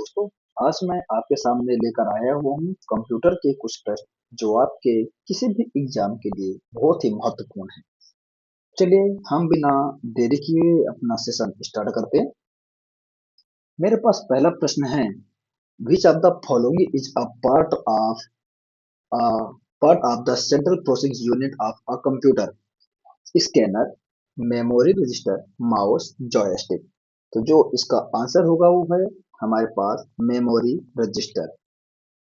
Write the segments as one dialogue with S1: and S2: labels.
S1: दोस्तों, आज मैं आपके सामने लेकर आया हुआ हूँ कंप्यूटर के कुछ प्रश्न जो आपके किसी भी एग्जाम के लिए बहुत ही महत्वपूर्ण है। चलिए हम बिना देरी किए अपना सेशन स्टार्ट करते हैं। मेरे पास पहला प्रश्न है, विच of the following is a part of the central processing unit of a computer? Scanner, memory register, mouse, joystick. तो जो इसका आंसर होगा वो है हमारे पास मेमोरी रजिस्टर।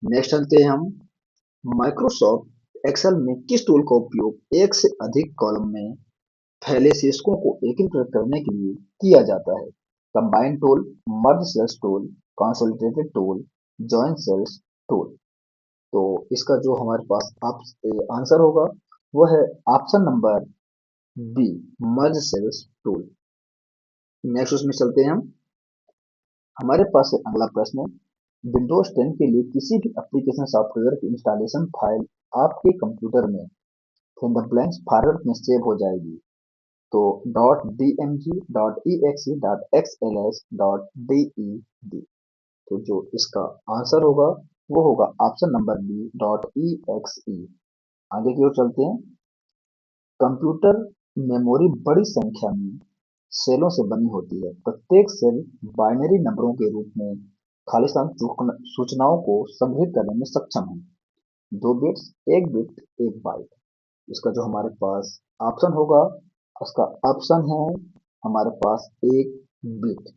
S1: नेक्स्ट चलते हैं हम, माइक्रोसॉफ्ट एक्सेल में किस टूल का उपयोग एक से अधिक कॉलम में फैले शीर्षकों को एकीकृत करने के लिए किया जाता है? Combine tool, merge cells tool, consolidated tool, join cells tool. तो इसका जो हमारे पास आंसर होगा वो है option number B, merge cells tool. Next उसमें चलते हैं हम, हमारे पास है अगला प्रश्न, विंडोज 10 के लिए किसी भी एप्लीकेशन सॉफ्टवेयर की इंस्टॉलेशन फाइल आपके कंप्यूटर में फिर द ब्लैंक्स फॉर्मेट में सेव हो जाएगी। तो .dmg.exe.xls.ded। तो जो इसका आंसर होगा वो होगा ऑप्शन नंबर बी, .exe। आगे की ओर चलते हैं, कंप्यूटर मेमोरी बड़ी संख्या में सेलों से बनी होती है। प्रत्येक सेल बाइनरी नंबरों के रूप में खालिस्तान सूचनाओं को संग्रहित करने में सक्षम है। 2 बिट्स, 1 बिट, 1 बाइट। इसका जो हमारे पास ऑप्शन होगा, उसका ऑप्शन है हमारे पास 1 बिट।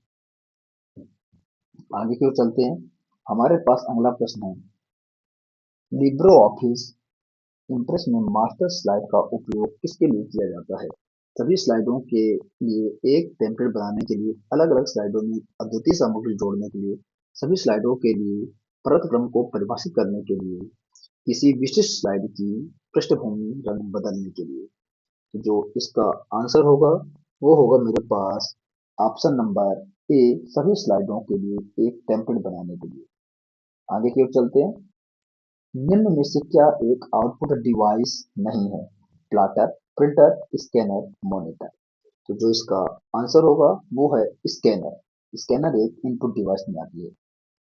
S1: आगे की ओर चलते हैं, हमारे पास अगला प्रश्न है, लिब्रो ऑफिस इंप्रेस में मास्टर स्लाइड का उपयोग किसके लिए किया जाता है? सभी स्लाइडों के लिए एक टेम्पलेट बनाने के लिए, अलग अलग स्लाइडों में अद्वितीय सामग्री जोड़ने के लिए, सभी स्लाइडों के लिए परत क्रम को परिभाषित करने के लिए, किसी विशिष्ट स्लाइड की पृष्ठभूमि रंग बदलने के लिए। जो इसका आंसर होगा वो होगा मेरे पास ऑप्शन नंबर ए, सभी स्लाइडों के लिए एक टेम्पलेट बनाने के लिए। आगे की ओर चलते हैं, निम्न में से क्या एक आउटपुट डिवाइस नहीं है? Plotter, printer, scanner, monitor. तो जो इसका आंसर होगा वो है स्कैनर। स्कैनर एक इनपुट डिवाइस में आती है।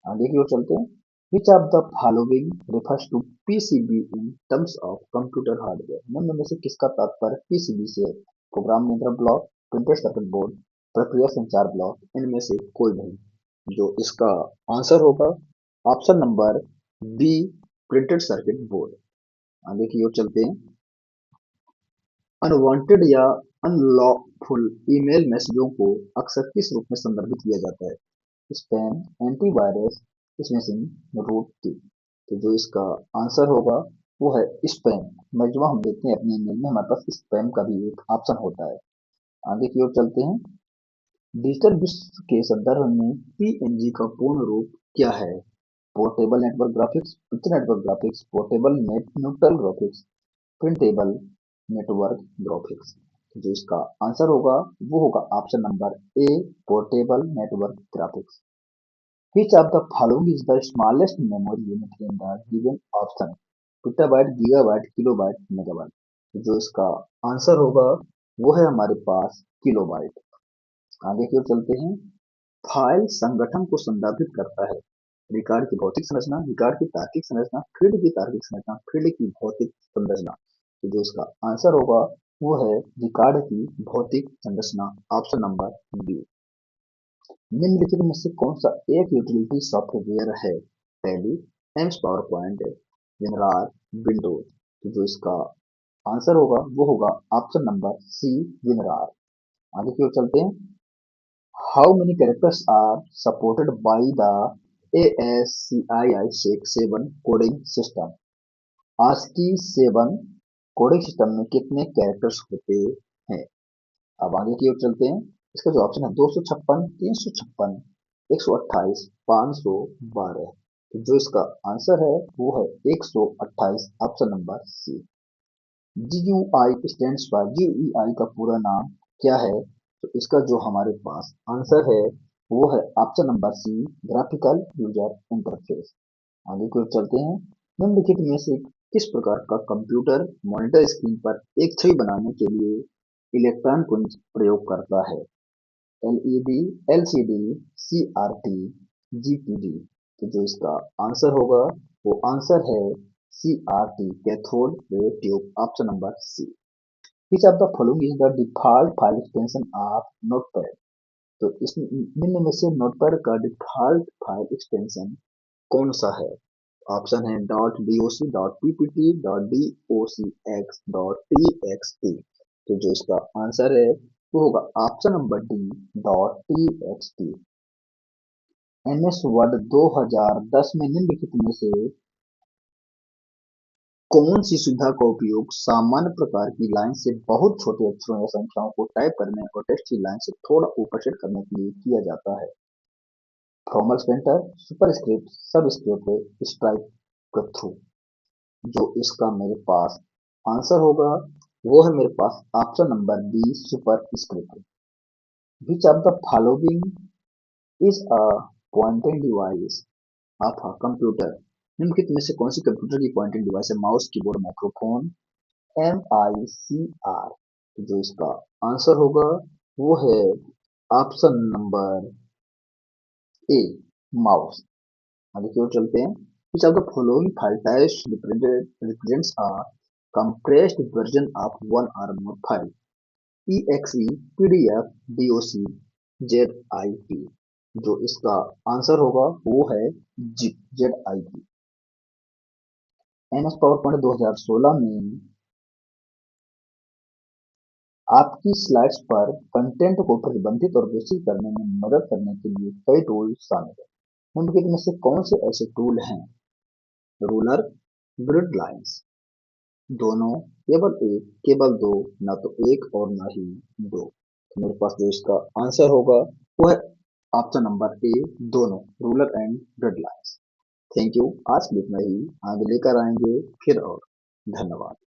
S1: आगे की ओर चलते हैं, which of the following refers to PCB in terms of computer hardware? निम्न में से किसका तात्पर्य पीसीबी से है? प्रोग्राम नियंत्रण ब्लॉक, प्रिंटेड सर्किट बोर्ड, प्रक्रिया संचार ब्लॉक, इनमें से कोई नहीं। जो इसका आंसर होगा option number B, printed circuit board. आगे की ओर चलते हैं, अनवांटेड या अनलॉफुल ईमेल मैसेजों को अक्सर किस रूप में संदर्भित किया जाता है? स्पैम, एंटीवायरस, स्मैशिंग, रूट की। तो जो इसका आंसर होगा वो है स्पैम। मैं जो हम देखते हैं अपने ईमेल में हमारे पास स्पैम का भी एक ऑप्शन होता है। आगे की ओर चलते हैं, डिजिटल विश्व के संदर्भ में पीएनजी का पूर्ण रूप क्या है? Portable network graphics, picture network graphics, portable net neutral graphics, printable network graphics. जो इसका आंसर होगा वो होगा option number A, portable network graphics. Which of the following is the smallest memory unit in the given option? Petabyte, gigabyte, kilobyte, megabyte. तो जो इसका answer होगा वो है हमारे पास किलोबाइट। आगे की ओर चलते हैं, फाइल संगठन को संदर्भित करता है। रिकॉर्ड की भौतिक संरचना, रिकॉर्ड की तार्किक संरचना, फील्ड की तार्किक संरचना, फील्ड की भौतिक संरचना। तो जो इसका आंसर होगा वो है रिकॉर्ड की भौतिक संरचना, ऑप्शन नंबर बी। निम्नलिखित में से कौन सा एक यूटिलिटी सॉफ्टवेयर है? Tally, AIIMS power point, WinRAR, Windows. तो जो इसका आंसर होगा वो होगा ऑप्शन नंबर सी, विनरार। आगे की ओर चलते हैं, how many characters are supported by the ASCII 7 coding system? ASCII 7 coding system में कितने कैरेक्टर्स होते हैं? अब आगे की ओर चलते हैं, इसका जो ऑप्शन है 256, 356, 128, 512। तो जो इसका आंसर है वो है 128, option number C. GUI stands for, GUI का पूरा नाम क्या है? तो इसका जो हमारे पास आंसर है वो है option number C, graphical user interface. आगे की ओर चलते हैं, निम्नलिखित में से किस प्रकार का कंप्यूटर मॉनिटर स्क्रीन पर एक छवि बनाने के लिए इलेक्ट्रॉन पुंज प्रयोग करता है? LED, LCD, CRT, GPD। तो जो इसका आंसर होगा वो आंसर है CRT, cathode ray tube, option number C. Which of the following is the default file extension of Notepad? तो इस निम्न में से नोटपैड का डिफॉल्ट फाइल एक्सटेंशन कौन सा है? ऑप्शन है dot dot dot PPT docx dot txt। तो जो इसका आंसर है वो होगा option number D, dot txt। MS word 2010 में निम्नलिखित में से कौन सी सुविधा का उपयोग सामान्य प्रकार की लाइन से बहुत छोटे अक्षरों या संख्याओं को टाइप करने और टेक्स्ट की लाइन से थोड़ा ऊपर सेट करने के लिए किया जाता है? Format painter, superscript, subscript, strikethrough. जो इसका मेरे पास आंसर होगा वो है मेरे पास option number B, superscript. Which of the following is a pointing device of a computer? निम्नलिखित में से कौन सी कंप्यूटर की पॉइंटिंग डिवाइस है? Mouse, keyboard, microphone, MICR। जो इसका आंसर होगा वो है ऑप्शन नंबर ए, माउस। आगे की ओर चलते हैं। Which of the following file types represents a compressed version of one or more file? exe, pdf, doc, zip। जो इसका आंसर होगा वो है zip। MS पावर पॉइंट 2016 में आपकी स्लाइड्स पर कंटेंट को प्रतिबंधित और विस्तृत करने में मदद करने के लिए कई टूल शामिल हैं। निम्नलिखित में से कौन से ऐसे टूल हैं? Ruler, grid lines. दोनों, केवल एक, केवल दो, ना तो एक और ना ही दो। तो मेरे पास जो इसका आंसर होगा वो है ऑप्शन नंबर ए, दोनों, ruler and grid lines. Thank you. आज के लिए इतना ही, आगे लेकर आएंगे फिर और। धन्यवाद।